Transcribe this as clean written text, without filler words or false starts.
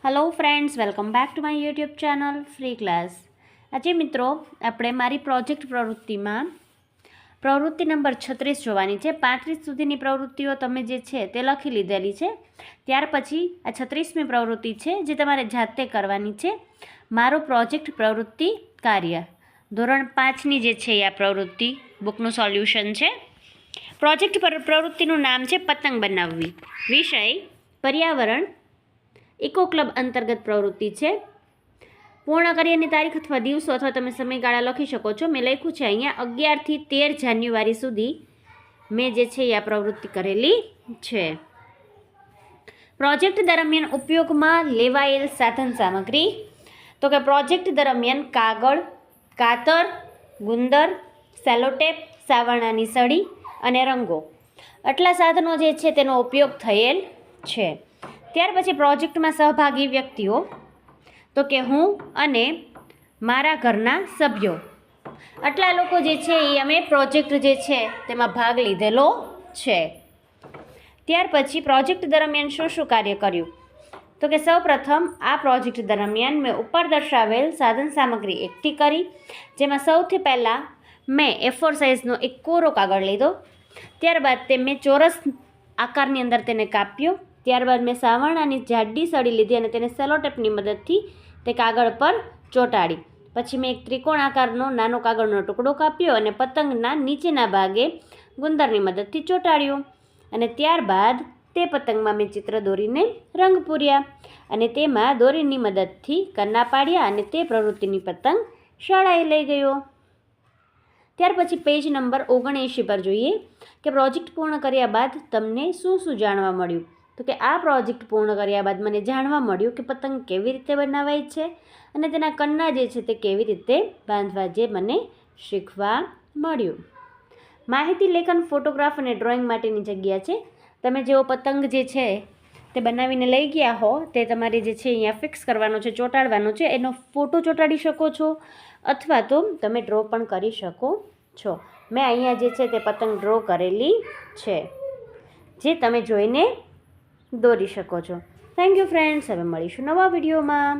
Hello friends, welcome back to my YouTube channel free class. આજે મિત્રો આપણે મારી પ્રોજેક્ટ પ્રવૃત્તિમાં પ્રવૃત્તિ નંબર 36 જોવાની છે. 35 સુધીની પ્રવૃત્તિઓ તમે જે છે તે લખી લીધેલી છે. ત્યાર પછી આ 36મી પ્રવૃત્તિ છે જે તમારે જાતે કરવાની છે. મારું પ્રોજેક્ટ પ્રવૃત્તિ કાર્ય ધોરણ 5ની જે છે આ પ્રવૃત્તિ બુકનું સોલ્યુશન છે. પ્રોજેક્ટ પ્રવૃત્તિનું નામ છે પતંગ બનાવવી. વિષય પર્યાવરણ. ઇકો ક્લબ અંતર્ગત પ્રવૃત્તિ છે. પૂર્ણ કાર્યની તારીખ અથવા દિવસો અથવા તમે સમયગાળા લખી શકો છો. મેં લખ્યું છે અહીંયા 11 થી 13 જાન્યુઆરી સુધી મેં જે છે આ પ્રવૃત્તિ કરેલી છે. પ્રોજેક્ટ દરમિયાન ઉપયોગમાં લેવાયેલ સાધન સામગ્રી તો કે પ્રોજેક્ટ દરમિયાન કાગળ, કાતર, ગુંદર, સેલોટેપ, સાવરણાની સળી અને રંગો આટલા સાધનો જે છે તેનો ઉપયોગ થયેલ છે. ત્યાર પછી પ્રોજેક્ટમાં સહભાગી વ્યક્તિઓ તો કે હું અને મારા ઘરના સભ્યો આટલા લોકો જે છે એ અમે પ્રોજેક્ટ જે છે તેમાં ભાગ લીધેલો છે. ત્યાર પછી પ્રોજેક્ટ દરમિયાન શું શું કાર્ય કર્યું તો કે સૌપ્રથમ આ પ્રોજેક્ટ દરમિયાન મેં ઉપર દર્શાવેલ સાધન સામગ્રી એકઠી કરી, જેમાં સૌથી પહેલાં મેં A4 સાઇઝનો એક કોરો કાગળ લીધો. ત્યારબાદ તે મેં ચોરસ આકારની અંદર તેને કાપ્યો. ત્યારબાદ મેં સાવરણાની જાડી સળી લીધી અને તેને સેલોટેપની મદદથી તે કાગળ પર ચોંટાડી. પછી મેં એક ત્રિકોણ આકારનો નાનો કાગળનો ટુકડો કાપ્યો અને પતંગના નીચેના ભાગે ગુંદરની મદદથી ચોંટાડ્યો. અને ત્યારબાદ તે પતંગમાં મેં ચિત્ર દોરીને રંગ પૂર્યા અને તેમાં દોરીની મદદથી કન્ના પાડ્યા અને તે પ્રવૃત્તિની પતંગ શાળાએ લઈ ગયો. ત્યાર પછી પેજ નંબર 79 પર જોઈએ કે પ્રોજેક્ટ પૂર્ણ કર્યા બાદ તમને શું શું જાણવા મળ્યું. તો કે આ પ્રોજેક્ટ પૂર્ણ કર્યા બાદ મને જાણવા મળ્યું કે પતંગ કેવી રીતે બનાવાય છે અને તેના કન્ના જે છે તે કેવી રીતે બાંધવા, જે મને શીખવા મળ્યું. માહિતી લેખન, ફોટોગ્રાફ અને ડ્રોઈંગ માટેની જગ્યા છે. તમે જેવો પતંગ જે છે તે બનાવીને લઈ ગયા હો તે તમારે જે છે અહીંયા ફિક્સ કરવાનો છે, ચોંટાડવાનો છે. એનો ફોટો ચોંટાડી શકો છો અથવા તો તમે ડ્રો પણ કરી શકો છો. મેં અહીંયા જે છે તે પતંગ ડ્રો કરેલી છે જે તમે જોઈને દોરી શકો છો. Thank you friends. હવે મળીશું નવા વિડીયોમાં.